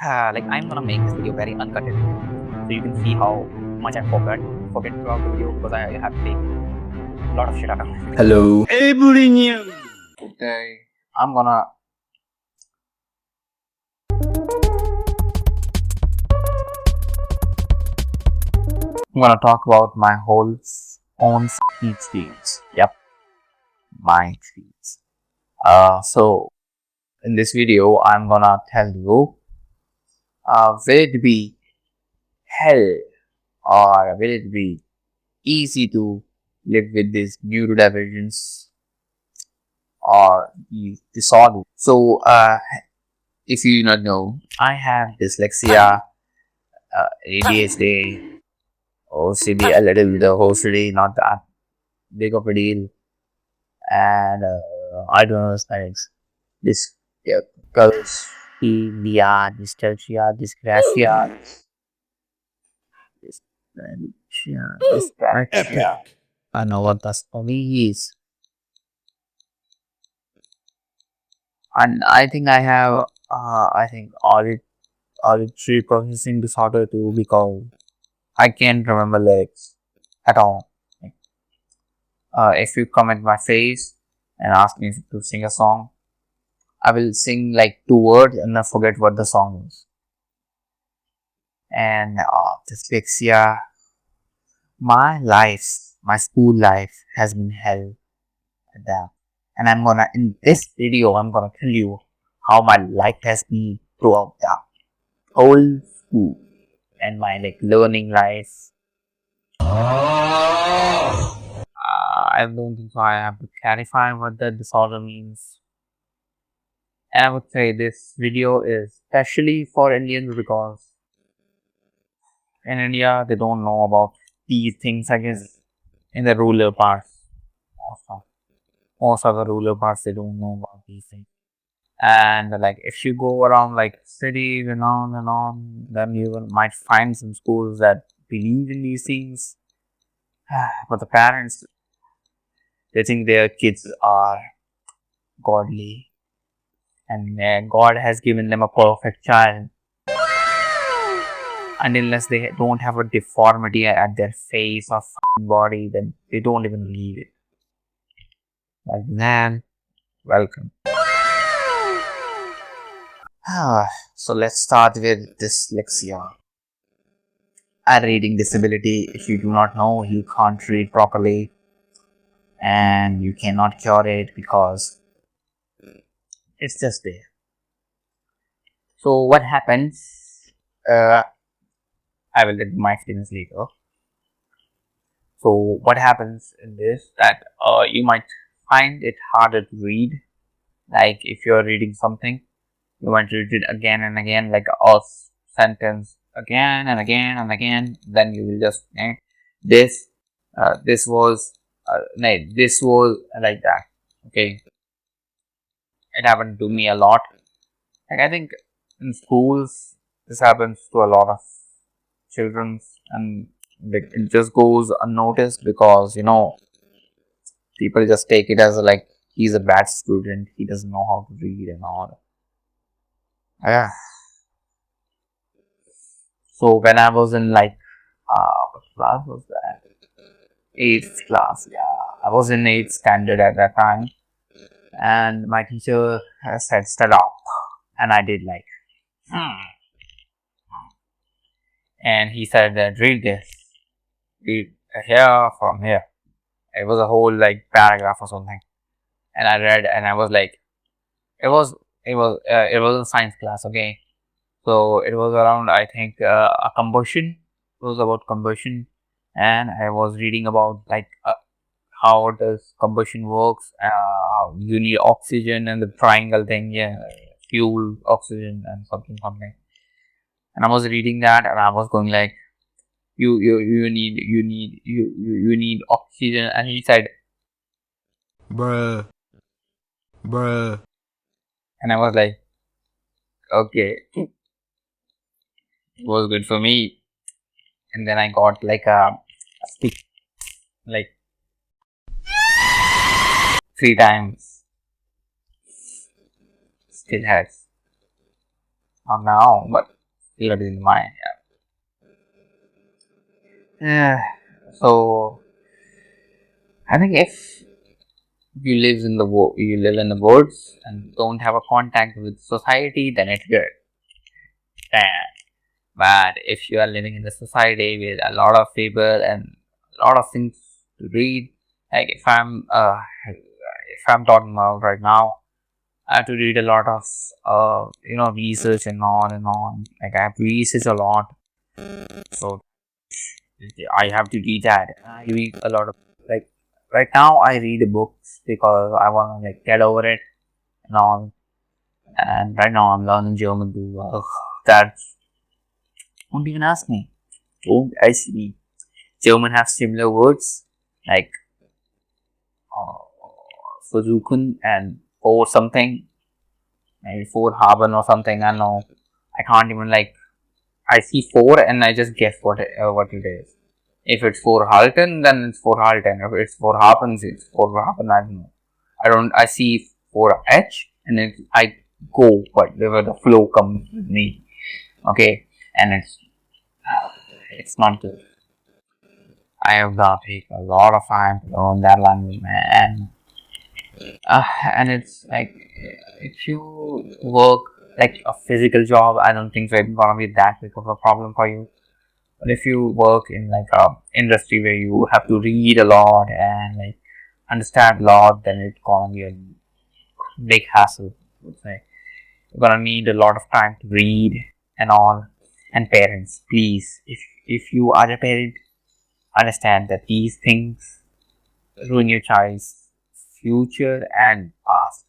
Like I'm gonna make this video very uncutted, so you can see how much I forget throughout the video because I have to take a lot of shit out of my video. Hello. Every new. Today I'm gonna talk about my whole own experience. Yep, my experience. So in this video I'm gonna tell you, will it be hell or will it be easy to live with this neurodivergence or the disorder. So, if you do not know, I have dyslexia, ADHD, OCD, a little bit of OCD, not that big of a deal, and I don't know things. This Dyscalculia, Dysgraphia, Dyspraxia. I know what that's for me is. And I think I have, auditory processing disorder too, because I can't remember lyrics at all. If you come at my face and ask me to sing a song, I will sing like 2 words and I forget what the song is. And dyslexia, my school life has been hell at that. And in this video, I'm gonna tell you how my life has been throughout that whole school and my learning life. I don't think so. I have to clarify what the disorder means. And I would say this video is especially for Indians because in India they don't know about these things. I guess in the rural parts, most of the rural parts they don't know about these things. And if you go around cities and on, then you might find some schools that believe in these things. But the parents, they think their kids are godly and God has given them a perfect child. And unless they don't have a deformity at their face or body, then they don't even believe it. Like, man, welcome. So let's start with dyslexia. A reading disability. If you do not know, you can't read properly and you cannot cure it because it's just there. So what happens? I will let my experience later. So what happens in this, that you might find it harder to read. Like if you're reading something, you want to read it again and again, like a sentence again and again and again. Then you will just this was this was like that. Okay, it happened to me a lot. Like I think in schools this happens to a lot of children, and it just goes unnoticed because people just take it as he's a bad student, he doesn't know how to read and all. Yeah. So when I was in what class was that? 8th class. Yeah, I was in 8th standard at that time, and my teacher said stand up, and I did and he said read this, read here from here. It was a whole paragraph or something, and I read, and I was like, it was a science class, okay. So it was around, I think, a combustion. It was about combustion, and I was reading about how does combustion works. You need oxygen and the triangle thing, yeah, fuel, oxygen, and something. And I was reading that, and I was going like, you need oxygen, and he said, Bruh. and I was like, okay, it was good for me. And then I got a stick, 3 times. Still hurts. Not now, but still it is in my yeah. So I think if you live in the woods and don't have a contact with society, then it's good. Yeah. But if you are living in the society with a lot of people and a lot of things to read, like if I'm talking about right now, I have to read a lot of research and on and on. Like I have to research a lot, so I have to read that. I read a lot of like right now I read books because I want to like get over it and all. And right now I'm learning German too. That don't even ask me. Don't ask me. German has similar words like uh, versuchen and for something, maybe for haben or something. I don't know. I can't even like. I see four and I just guess what it is. If it's for halten, then it's for halten. If it's for happens, it's for happen. I don't know. I see for H and then I go whatever the flow comes with me. Okay, and it's not good. I have got to take a lot of time to learn that language, man. And it's like if you work like a physical job, I don't think so it's gonna be that big of a problem for you. But if you work in like a industry where you have to read a lot and like understand a lot, then it's gonna be a big hassle. I would say you're gonna need a lot of time to read and all. And parents, please, if you are a parent, understand that these things ruin your child's future and past.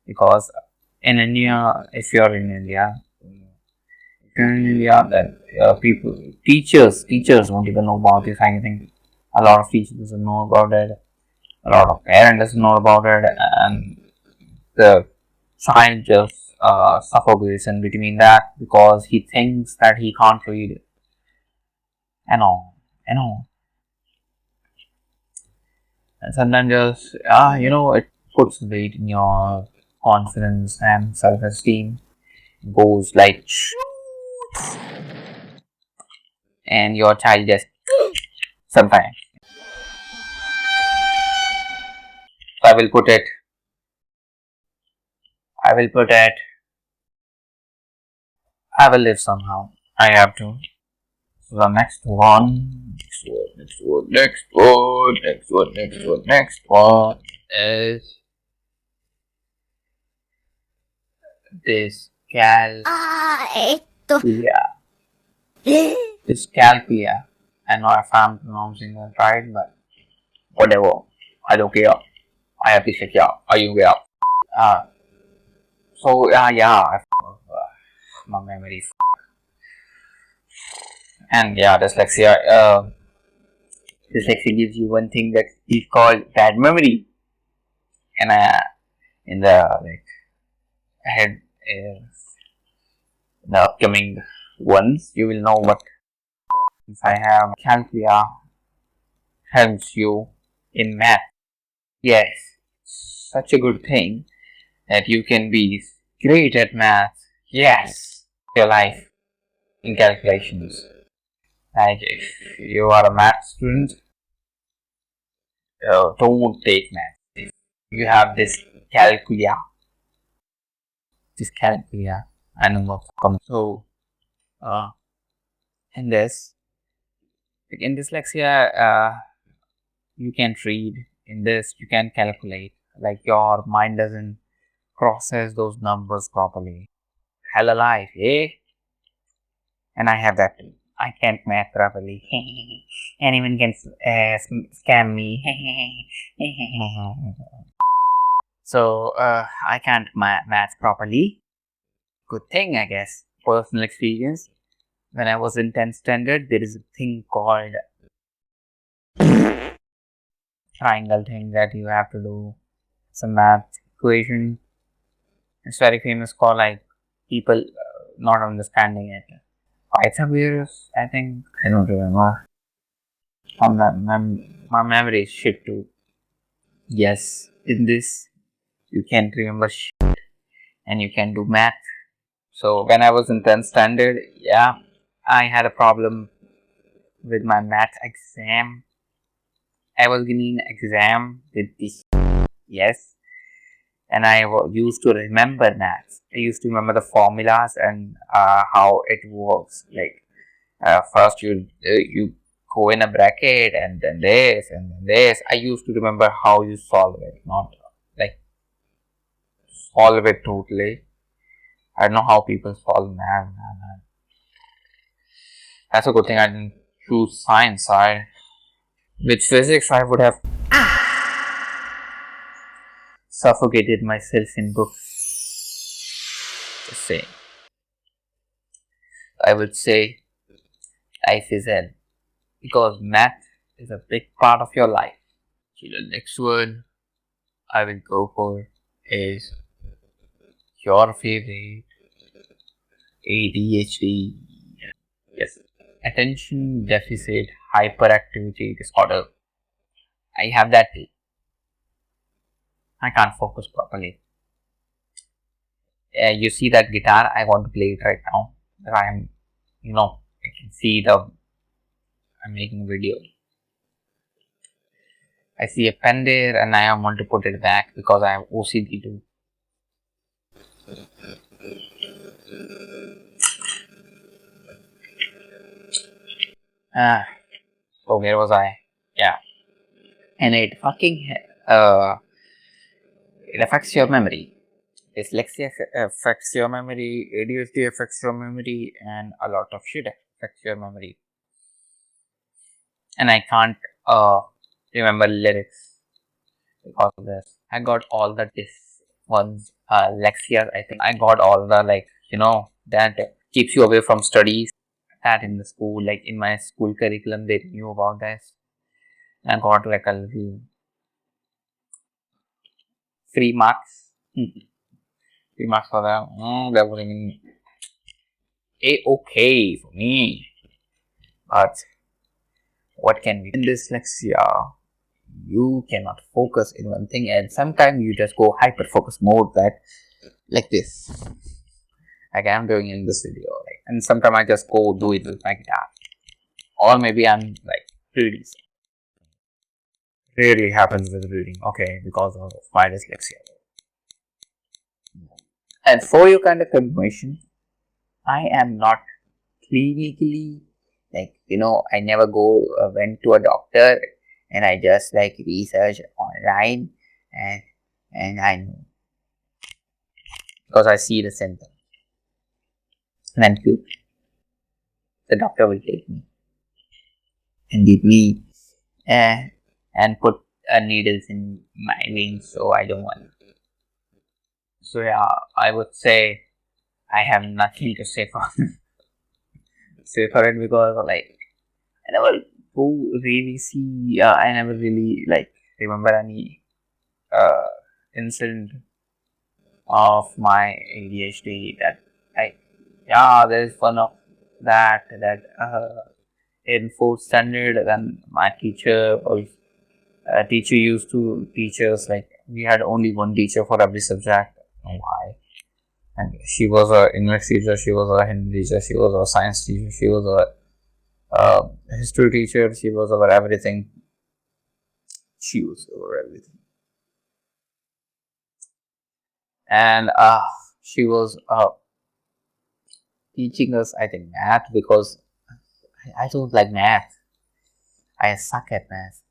Because in India, if you're in India, then teachers won't even know about this anything. A lot of teachers doesn't know about it. A lot of parents doesn't know about it, and the child just suffocates in between that because he thinks that he can't read and all and all. And sometimes just it puts weight in your confidence and self-esteem. Goes like and your child just sometimes. So I will put it, I will live somehow. I have to. So the next one, next one is Dyscalculia. Dyscalculia. I know if I'm pronouncing it right, but whatever. I don't care. I have dyslexia. Are you care? Uh, my memory. And yeah, dyslexia. Dyslexia gives you one thing that is called bad memory. And in the like ahead, the upcoming ones, you will know what if I have Calculia helps you in math. Yes, such a good thing that you can be great at math. Yes, your life in calculations. Like if you are a math student, don't take math. If you have this calculia, I know what comes. So, uh, in this, like in dyslexia, you can't read. In this, you can calculate. Like your mind doesn't process those numbers properly. Hell alive, eh? And I have that too. I can't math properly. Anyone can scam me. So I can't math properly. Good thing, I guess. Personal experience. When I was in 10th standard, there is a thing called triangle thing that you have to do some math equation. It's very famous for like people not understanding it. Pythagoras, I think. I don't remember. My memory is shit too. Yes, in this you can remember shit and you can do math. So when I was in 10th standard, yeah, I had a problem with my math exam. I was giving an exam with this, yes, and I used to remember maths. I used to remember the formulas and how it works. Like first you go in a bracket and then this and then this. I used to remember how you solve it, not like solve it totally. I don't know how people solve math. That's a good thing I didn't choose science. With physics, I would have suffocated myself in books. Just saying. I would say life is hell because math is a big part of your life. So the next one I will go for is your favorite ADHD. Yes, attention deficit hyperactivity disorder. I have that too. I can't focus properly. You see that guitar? I want to play it right now. I'm, I can see I'm making a video. I see a pen there and I want to put it back because I have OCD too. So where was I? Yeah. And it fucking, it affects your memory. Dyslexia affects your memory, ADHD affects your memory, and a lot of shit affects your memory. And I can't remember lyrics because of this. I got all the ones, Lexia. I think I got all the that keeps you away from studies. That in the school, like in my school curriculum, they knew about this. And I got like a little free marks. Free marks for that. That was even okay for me. But what can we do? In dyslexia, you cannot focus in one thing, and sometimes you just go hyper focus mode that like this. Like I'm doing in this video, and sometimes I just go do it with my guitar, or maybe I'm like reading. Rarely happens with reading, okay, because of my dyslexia. And for your kind of information, I am not clinically I never went to a doctor and I just research online and I know because I see the symptoms. And then the doctor will take me and give me and put needles in my veins, so I don't want. So yeah, I would say I have nothing to say for it because I never really see. I never really remember any incident of my ADHD that there is one of that in 4th standard when my teacher used to teach us we had only one teacher for every subject. Why? And she was a English teacher, she was a Hindi teacher, she was a science teacher, she was a history teacher, she was over everything. She was over everything. And she was teaching us, I think, math because I don't like math. I suck at math.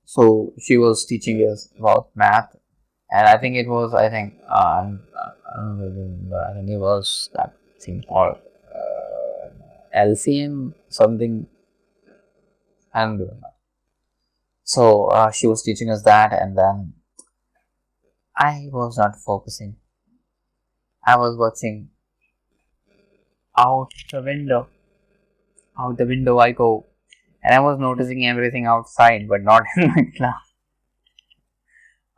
So she was teaching us about math, and I think it was, I think it was that thing called LCM something. I don't know. So she was teaching us that, and then I was not focusing. I was watching out the window. Out the window I go, and I was noticing everything outside, but not in my class.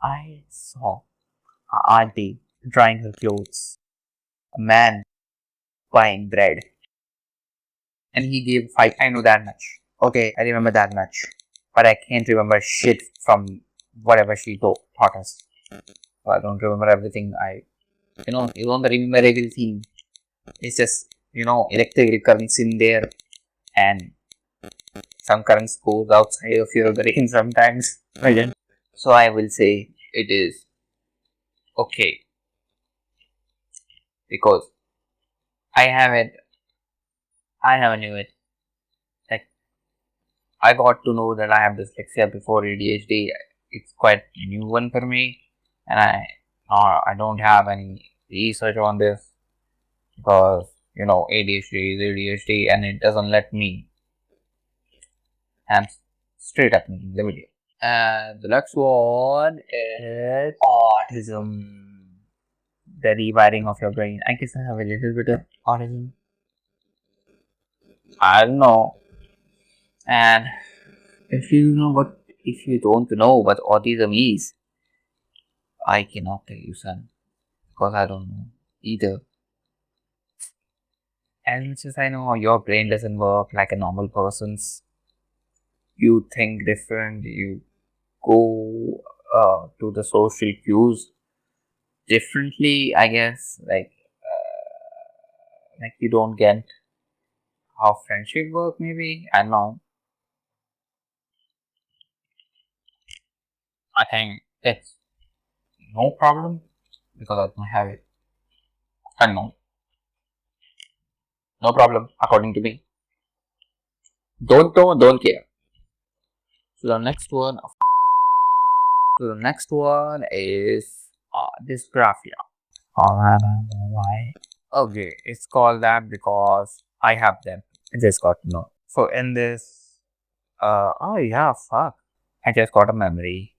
I saw a auntie drying her clothes, a man buying bread, and he gave 5. I know that much. Okay, I remember that much, but I can't remember shit from whatever she taught us. So I don't remember everything. You don't remember everything. It's just, electrical currents in there, and some currents goes outside of your brain sometimes. Right. So I will say it is okay because I have it. I never knew it. Like, I got to know that I have dyslexia before ADHD. It's quite a new one for me, and I don't have any research on this because ADHD is ADHD, and it doesn't let me. I'm straight up in the video. And the next one is autism, the rewiring of your brain. I guess I have a little bit of autism. I don't know. And if you don't know what autism is, I cannot tell you, son, because I don't know either. And since I know your brain doesn't work like a normal person's, you think different, you go to the social cues differently, I guess. Like you don't get how friendship work, maybe. I don't know. I think it's no problem because I don't have it. I know. No problem, according to me. Don't know, don't care. So the next one, is Dysgraphia. I don't know why. Okay, it's called that because I have them. I just got to know. So in this, oh yeah, fuck. I just got a memory.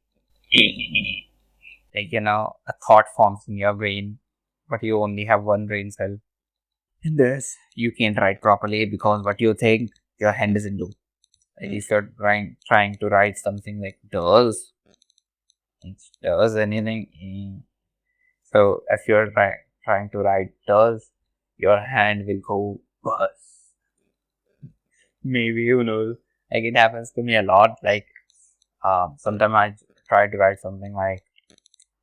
Like, a thought forms in your brain, but you only have one brain cell. In this, you can't write properly because what you think your hand doesn't do. Like if you're trying to write something like does anything. So if you're trying to write does, your hand will go buzz. Maybe who knows? Like it happens to me a lot. Like sometimes I try to write something like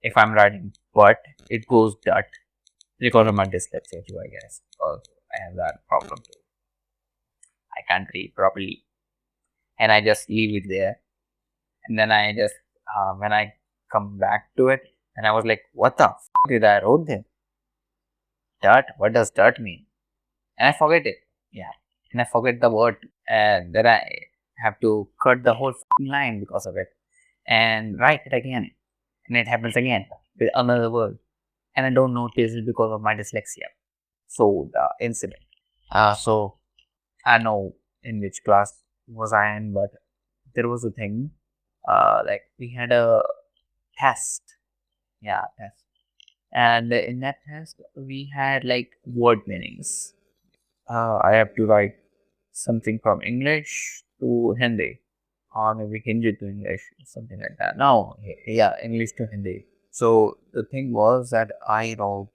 if I'm writing but it goes dot because of my dyslexia too, I guess. Because I have that problem too. I can't read properly, and I just leave it there. And then I just when I come back to it, and I was like, "What the f did I wrote there? Dot? What does dot mean?" And I forget it. Yeah, and I forget the word, and then I have to cut the whole line because of it, and write it again, and it happens again with another word, and I don't notice it because of my dyslexia. So the incident. So I know in which class was I in, but there was a thing. Like we had a test. Yeah, test. And in that test, we had like word meanings. I have to write something from English to Hindi, or maybe Hindi to English, something like that. No, yeah, English to Hindi. So the thing was that I wrote,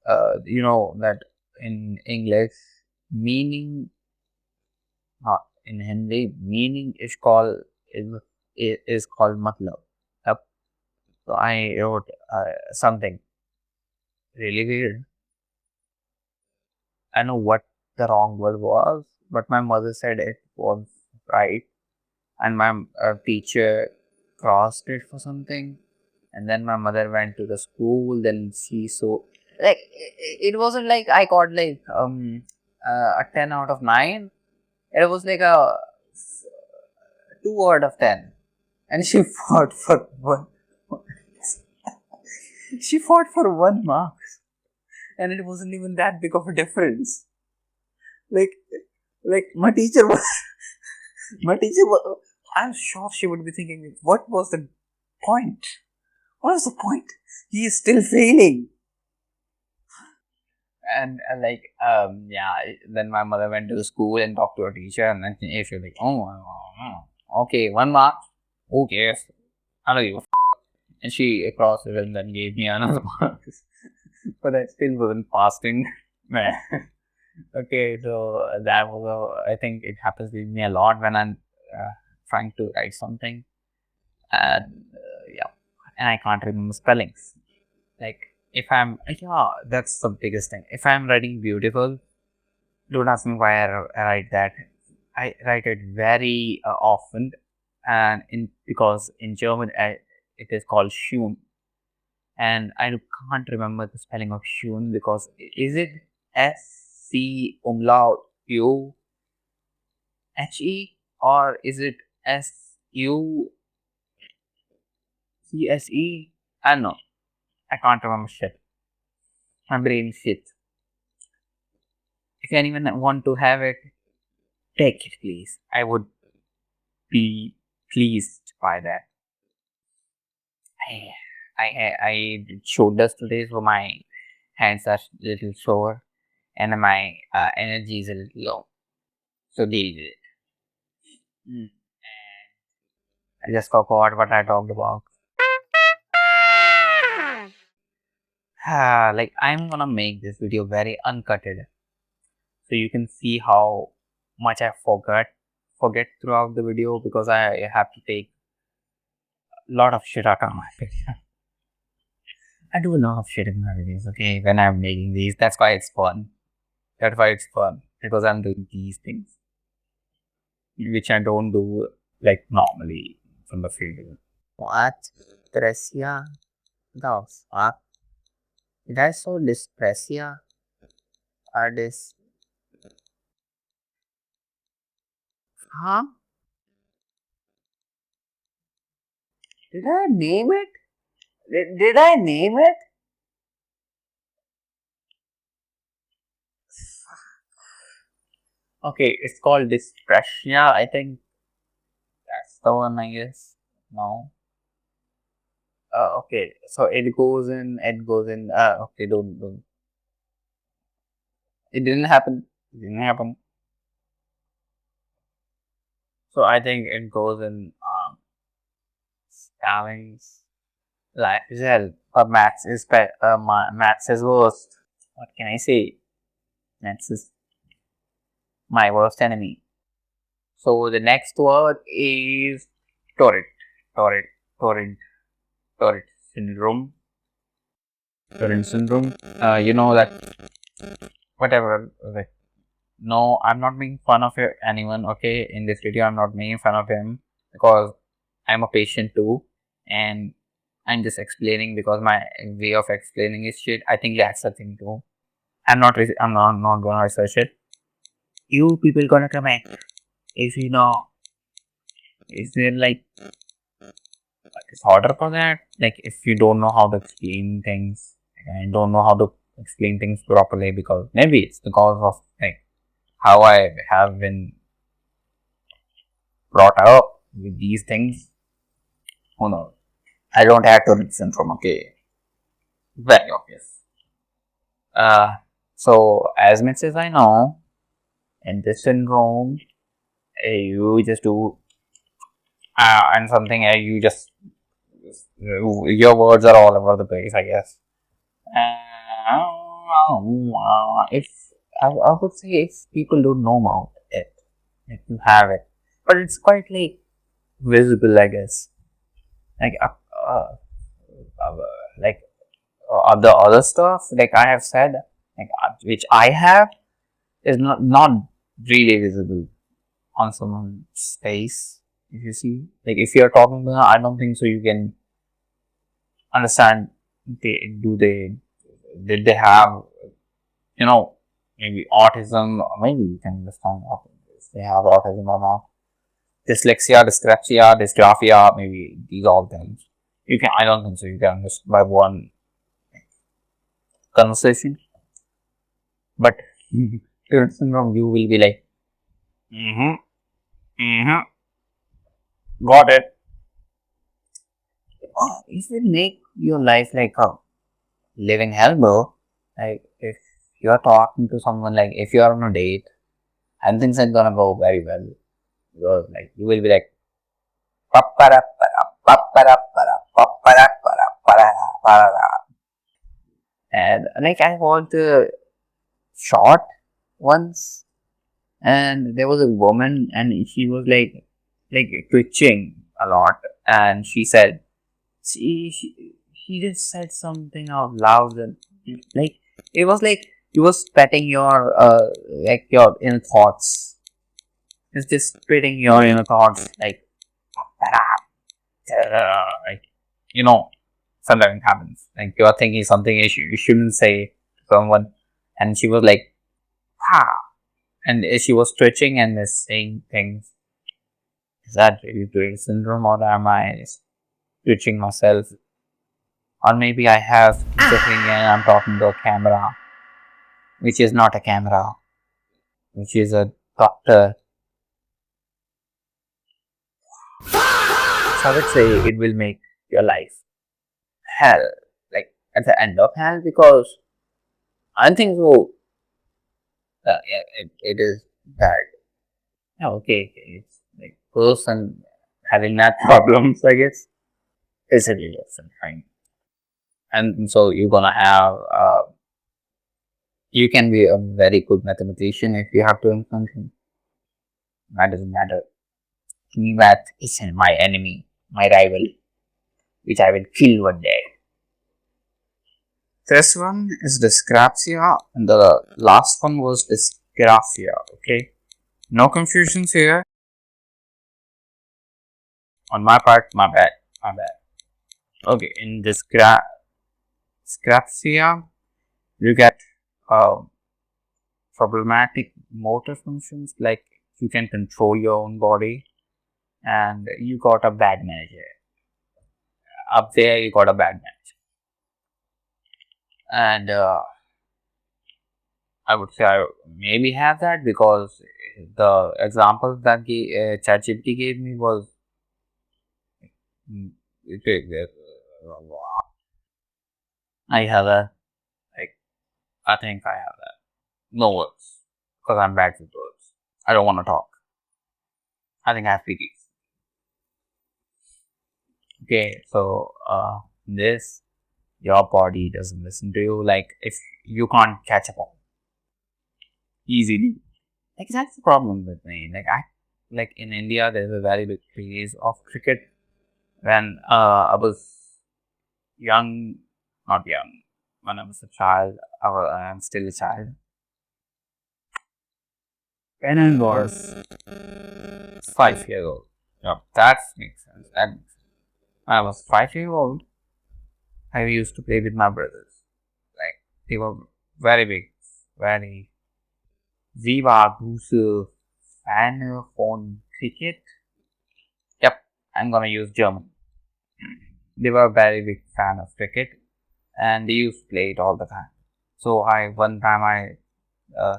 that in English, meaning, in Hindi, meaning is called matlab. Yep. So I wrote something really weird. I know what the wrong word was, but my mother said it was right, and my teacher crossed it for something, and then my mother went to the school. Then she saw like it wasn't like I got like a 10 out of 9. It was like a 2 out of 10, and she fought for one. She fought for 1 mark, and it wasn't even that big of a difference. Like, my teacher was, my teacher was. I'm sure she would be thinking, what was the point? What was the point? He is still failing. And yeah. Then my mother went to the school and talked to her teacher, and then she was like, okay, 1 mark. Okay, I don't give a f-. And she crossed it and then gave me another mark. But I still wasn't passing. Man. Okay, so that was I think it happens with me a lot when I'm trying to write something, and yeah, and I can't remember spellings. Like if I'm, yeah, that's the biggest thing. If I'm writing beautiful, don't ask me why I write that. I write it very often, and because in German it is called schön, and I can't remember the spelling of schön because is it SC umlaut U HE or is it SU CSE? I don't know. I can't remember shit. My brain shit. If anyone want to have it, take it please. I would be pleased by that. I I shoulders today, so my hands are a little sore and my energy is a little low. So deal with it. Mm. I just forgot what I talked about. Like I'm gonna make this video very uncutted, so you can see how much I forget throughout the video because I have to take a lot of shit out of my video. I do a lot of shit in my videos, okay, when I'm making these. That's why it's fun. That's why it's fun. Because I'm doing these things, which I don't do like normally from the field. What? Dysgraphia? The fuck? Did I saw dyspraxia? Or this? Huh? Did I name it? Did I name it? Okay, it's called Dyspraxia. I think that's the one, I guess. No. Okay, so it goes in, okay, don't. It didn't happen. It didn't happen. So I think it goes in, spellings. Life is hell, but maths is worst. What can I say? Maths is my worst enemy. So the next word is Tourette. Tourette. Tourette. Tourette syndrome. Tourette syndrome. You know that whatever. Like, no, I'm not making fun of anyone. Okay, in this video, I'm not making fun of him because I'm a patient too, and I'm just explaining because my way of explaining is shit. I think that's the thing too. I'm not gonna research it. You people gonna comment if you know. Is there like it's harder for that? Like if you don't know how to explain things and don't know how to explain things properly because maybe it's because of like how I have been brought up with these things. Who knows? I don't have Tourette syndrome. Okay, very obvious. Uh, so as much as I know, in this syndrome, you just do and something you just your words are all over the place, I guess. If I would say if people don't know about it, if you have it, but it's quite like visible, I guess. Like uh, like the other stuff, like I have said, like which I have, is not really visible on someone's face. If you see, like if you're talking to them, I don't think so. You can understand. Did they have maybe autism? Or maybe you can understand if they have autism or not. Dyslexia, dysgraphia, dysgraphia, maybe these all things. You can. I don't think so. You can just by one conversation. But Tourette syndrome, you will be like, mm-hmm, mm-hmm, got it. Oh, it will make your life like a living hell, bro. Like if you're talking to someone, like if you're on a date and things are gonna go very well, because like you will be like, "Pappara, para, pappara, para, pappara, para, para, para." And like I watched a short once, and there was a woman, and she was like twitching a lot, and she said, she he just said something out loud, and like it was like he was spitting your like your inner thoughts. It's just spitting your inner thoughts like like you know sometimes it happens. Like you are thinking something you shouldn't say to someone, and she was like, ah, and she was stretching and saying things. Is that really Tourette syndrome, or am I stretching myself? Or maybe I have schizophrenia and I'm talking to a camera, which is not a camera, which is a doctor. So I would say it will make your life hell, like at the end of hell, because I think so. Yeah, it is bad. Yeah, okay, it's like person having that problems, I guess. It's a real lesson, fine. And so you're gonna have, you can be a very good mathematician if you have to learn something. That doesn't matter. To me, math is my enemy, my rival, which I will kill one day. This one is Dysgraphia, and the last one was Dysgraphia. Okay, no confusions here. On my part, my bad, my bad. Okay, in Dysgraphia, you get uh, problematic motor functions, like you can control your own body, and you got a bad manager. Up there, you got a bad manager, and I would say I maybe have that because the example that ChatGPT gave me was mm, I have a like I think I have that. No words because I'm bad with words. I don't want to talk. I think I have piggies. Okay, so this your body doesn't listen to you. Like if you can't catch a ball easily, like that's the problem with me. Like in India, there's a very big craze of cricket. When I was young, not young, when I was a child, I'm still a child. When I was 5 years old. Yeah, that makes sense. That makes sense. When I was 5 years old, I used to play with my brothers. Like they were very big, very. We were große Fan von cricket. Yep, I'm gonna use German. They were a very big fan of cricket, and they used to play it all the time. So I one time I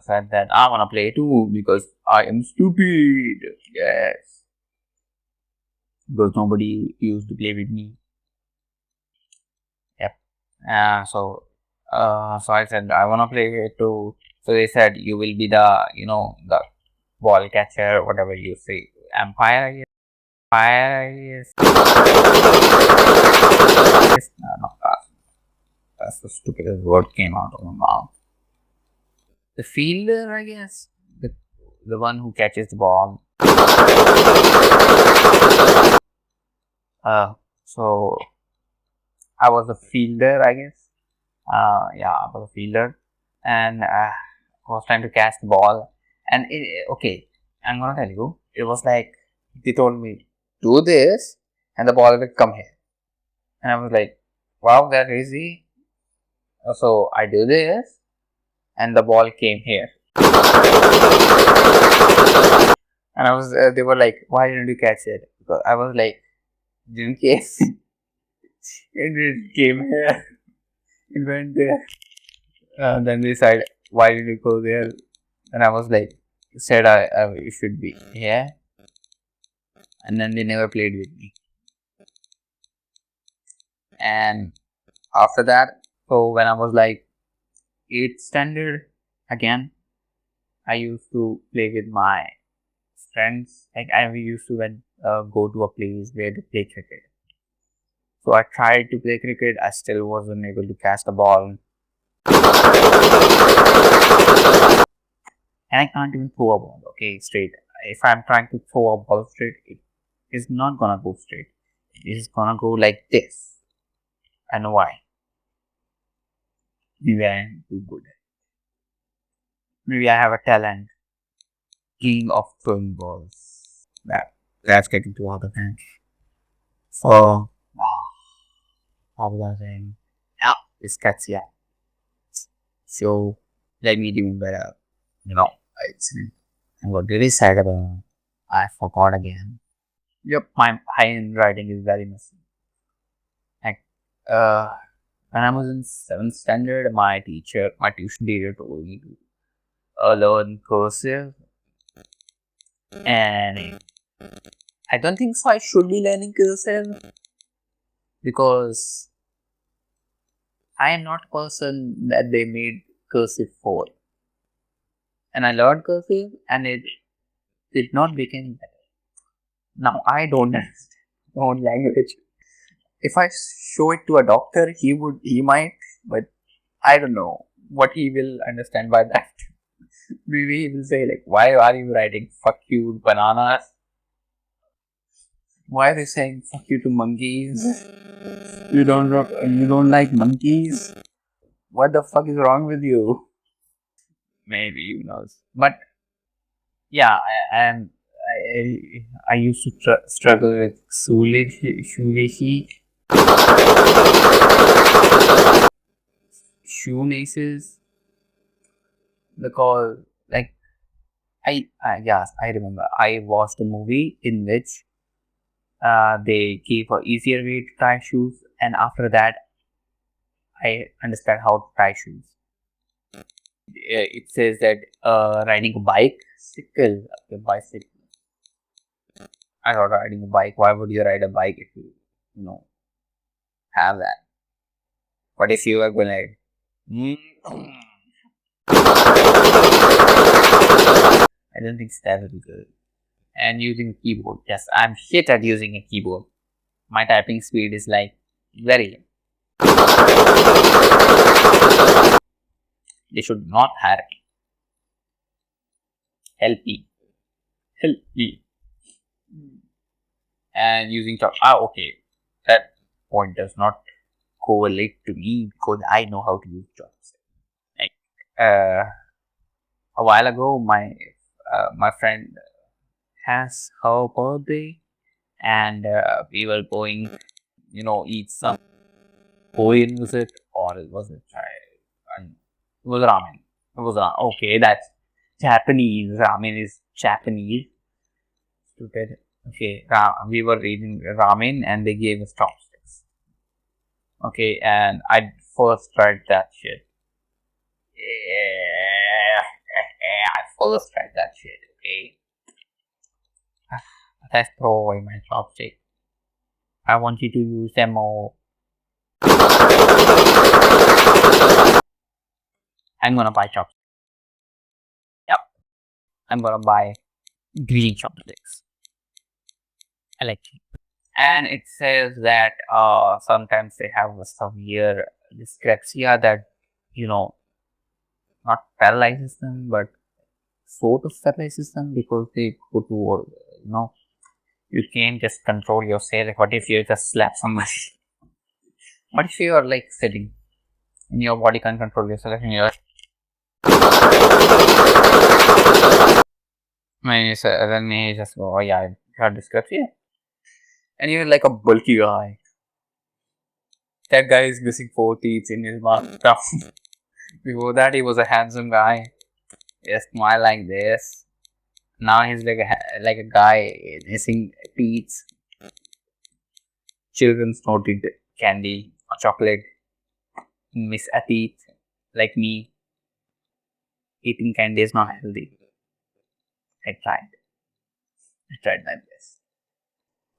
said that I wanna play too because I am stupid. Yes, because nobody used to play with me. Yep. So I said I wanna play it too. So they said you will be the ball catcher, whatever you say, umpire. Umpire is no, that's the stupidest word came out of my mouth. The fielder, I guess. The one who catches the ball. So I was a fielder, I guess. Yeah, I was a fielder, and I was trying to catch the ball. And okay, I'm gonna tell you, it was like they told me do this, and the ball will come here, and I was like, wow, that's easy. So I do this, and the ball came here, and I was. They were like, why didn't you catch it? Because I was like, didn't catch. It came here. It went there. Then they said, why did you go there? And I was like, said I it should be here. And then they never played with me. And after that, so when I was like 8th standard, again, I used to play with my friends. Like I used to go to a place where they play cricket. So I tried to play cricket. I still wasn't able to catch the ball. And I can't even throw a ball, okay, straight. If I'm trying to throw a ball straight, it is not gonna go straight. It is gonna go like this. and why? Maybe I am too good. Maybe I have a talent. King of throwing balls. That's getting to other things. So, how was I saying? Yeah, Dysgraphia. So, let me remember, it's, I got really sad about I forgot again. Yep, my handwriting is very messy. Like, uh, when I was in 7th standard, my tuition teacher told me to learn cursive, and I don't think so. I should be learning cursive because I am not a person that they made cursive for. And I learned cursive, and it did not become better. Now I don't understand my own language. If I show it to a doctor, he might, but I don't know what he will understand by that. Maybe he will say like, "Why are you writing fuck you bananas? Why are they saying fuck you to monkeys? You don't like monkeys? What the fuck is wrong with you?" Maybe who knows. But yeah, I used to struggle with shoelaces because like yes, I remember I watched a movie in which they gave a easier way to tie shoes, and after that I understand how to tie shoes. It says that riding a bicycle. I thought riding a bike. Why would you ride a bike if you know have that? But if you are going like, I don't think that will be good. And using keyboard, yes, I'm shit at using a keyboard. My typing speed is like very low. They should not hire me. Help me. Help me. And using chalk. Okay. That point does not correlate to me because I know how to use chalks. Like, a while ago, my friend has her birthday, and we were going, eat some Korean, was it, or was it? It was ramen. It was ramen. Okay, that's Japanese. Ramen is Japanese. Stupid. Okay, we were eating ramen, and they gave us chopsticks. Okay, and I first tried that shit. Yeah, I first tried that shit. Okay, let's throw away my chopstick. I want you to use them more. I'm gonna buy chopsticks. Yep, I'm gonna buy green chopsticks. I like cheap. And it says that sometimes they have a severe dysgraphia that, you know, not paralyzes them, but sort of paralyzes them because they go to, you can't just control yourself. Like, what if you just slap somebody? What if you are like sitting and your body can't control yourself and you're then you just go, oh yeah, you have dysgraphia. And you're like a bulky guy. That guy is missing 4 teeth in his mouth. Before that, he was a handsome guy. He smile like this. Now he's like a guy missing teeth. Children snorted candy or chocolate. Miss a teeth like me. Eating candy is not healthy. I tried. I tried my best.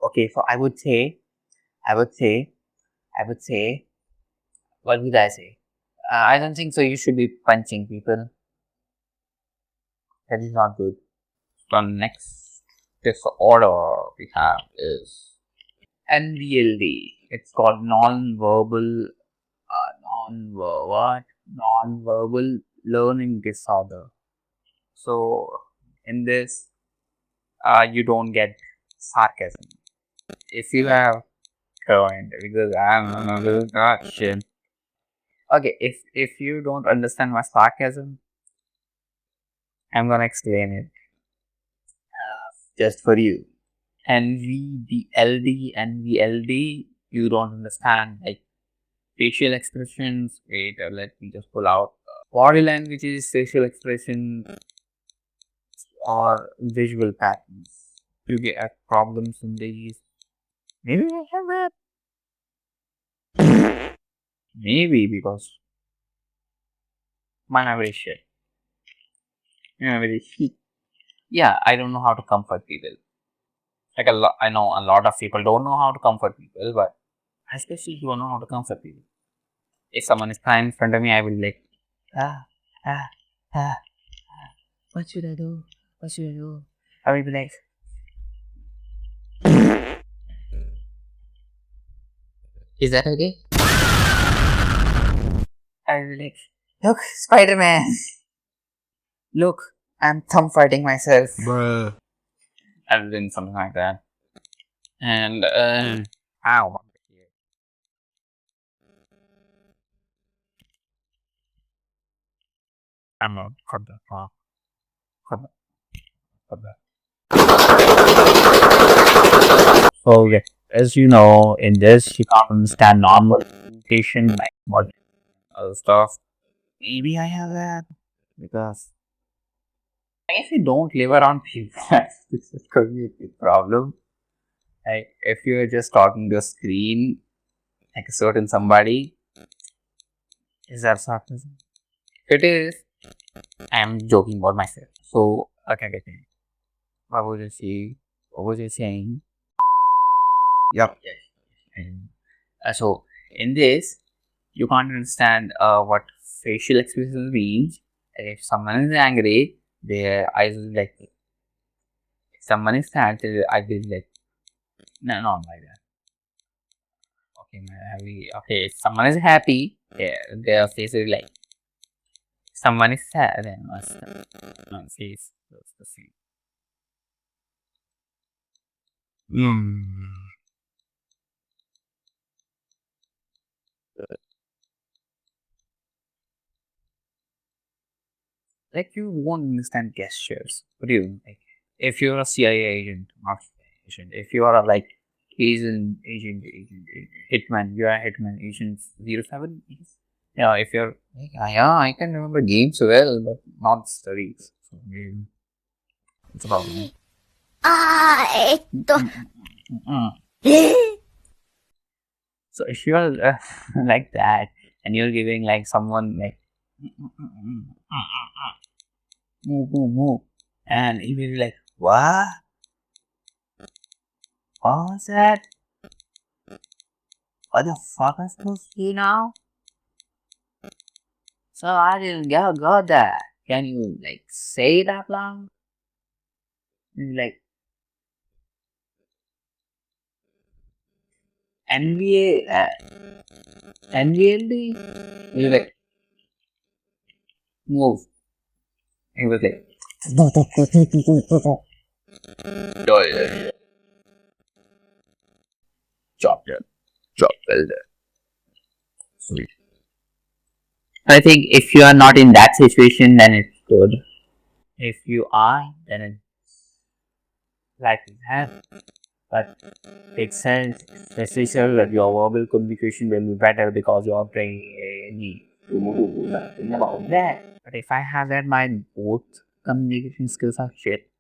Okay, so I would say, I would say, what would I say? I don't think so. You should be punching people. That is not good. The next disorder we have is NVLD. It's called non-verbal learning disorder. So in this, you don't get sarcasm. If you have point because I'm not shit. Okay, if you don't understand my sarcasm, I'm gonna explain it just for you. NVLD, you don't understand like facial expressions. Wait, let me just pull out. Body language is facial expression or visual patterns. You get problems in these. Maybe I have that. Maybe because my memory is shit. My memory is shit. Yeah, I don't know how to comfort people. Like I know a lot of people don't know how to comfort people, but I especially don't know how to comfort people. If someone is crying in front of me, I will like, ah, ah, ah. What should I do? What should I do? I will be like, is that okay? I will be like, look, Spider Man. Look, I'm thumb fighting myself. Bruh. I've done something like that. And, ow. I'm not cut that off. Cut that. Cut that. So, okay, as you know, in this, you can't understand normal communication, like what other stuff. Maybe I have that because if you don't live around people, this is going to be a big problem. Like, if you're just talking to a screen, like a certain somebody, is that sarcasm? It is. I'm joking about myself. So, okay. What was you saying? What was you saying? Yep. Yes. And, so, in this, you can't understand what facial expressions means. If someone is angry, their eyes will like. If someone is sad, their eyes will like. No, not like that. Okay, okay. If someone is happy, their face is like. Someone is sad, then what's the face? That's the same. Mm. Like you won't understand gestures. What do you like? If you're a CIA agent, not agent. If you are a like agent, hitman, you are a hitman agent 07. Yeah, if you're like, yeah, I can remember games well, but not studies. So maybe it's a problem. Mm. So if you're like that and you're giving like someone like move, and he will be like, what? What was that? What the fuck am I supposed to do now? So I didn't got that. Can you like say it out loud? Like NVLD? You like move. He was like job done. Job well done. Sweet. I think if you are not in that situation, then it's good. If you are, then it's like that. But it says especially that your verbal communication will be better because your brain needs to do nothing about that. But if I have that, my both communication skills are shit.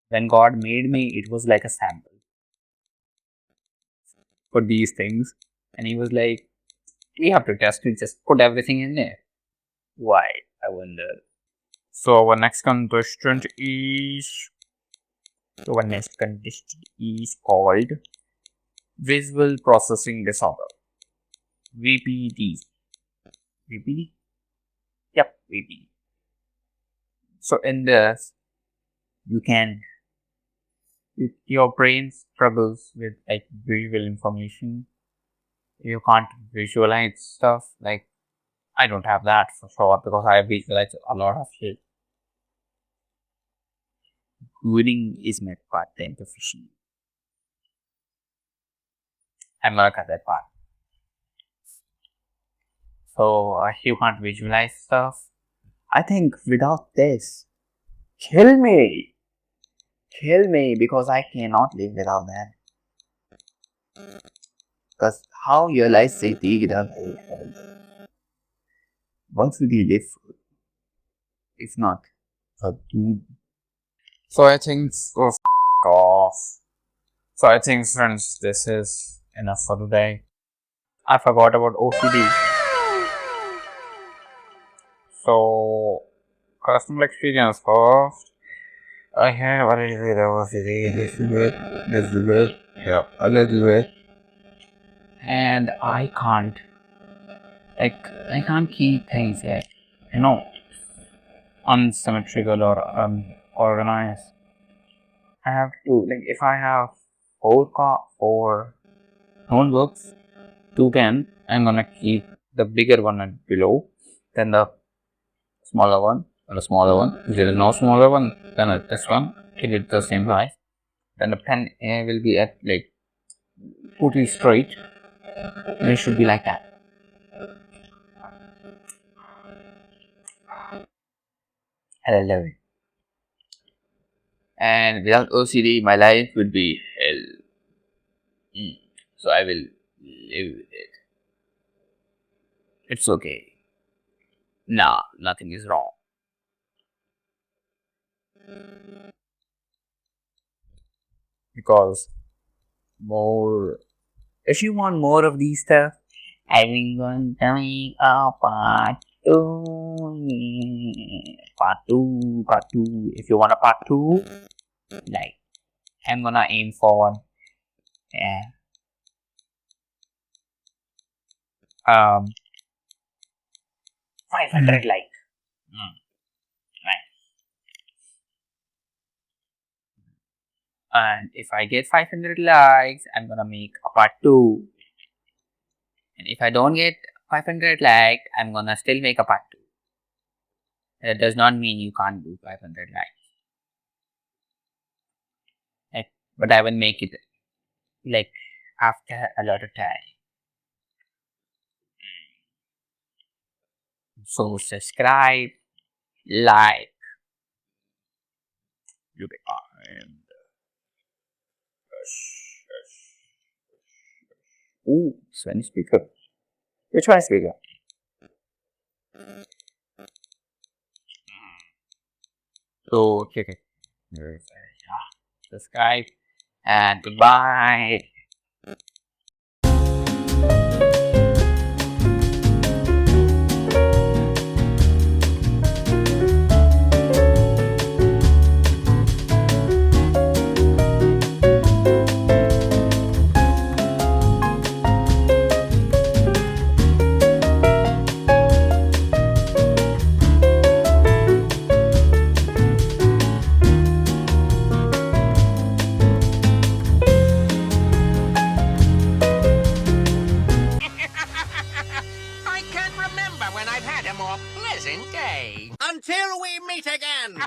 When God made me, it was like a sample for these things, and He was like, "We have to test it. Just put everything in there." Why? I wonder. So our next contestant is called visual processing disorder. VPD. VPD? Yep, VPD. So in this, you can your brain struggles with like visual information. You can't visualize stuff. Like I don't have that for sure because I visualize a lot of shit. reading is my part-time profession. I'm gonna cut that part. So you can't visualize stuff. I think without this, kill me, because I cannot live without that. Because how will I say without it? What would you live for? If not for food? So I think, off. So I think, friends, this is enough for today. I forgot about OCD. So, customer experience first. I have a little bit of OCD. This is it. Yeah, a little bit. And I can't keep things like, unsymmetrical or unorganized. I have to, if I have four notebooks, two pens, I'm gonna keep the bigger one at below, then the smaller one, or the smaller one. If there is no smaller one, then this one, it is the same size. Then the pen will be at totally straight, and it should be like that. And I love it. And without OCD, my life would be hell. So I will live with it. It's okay. Nah, nothing is wrong. Because if you want more of these stuff, I'm going to make a part 2. Part 2. If you want a part 2, I'm gonna aim for one. Yeah. 500 like. Right. And if I get 500 likes, I'm gonna make a part 2. And if I don't get 500 likes, I'm gonna still make a part 2. That does not mean you can't do 500 likes. But I will make it after a lot of time. So subscribe, like, and ooh, Spanish speaker. Which one is speaker? So okay. Subscribe and goodbye. I can't remember when I've had a more pleasant day. Until we meet again.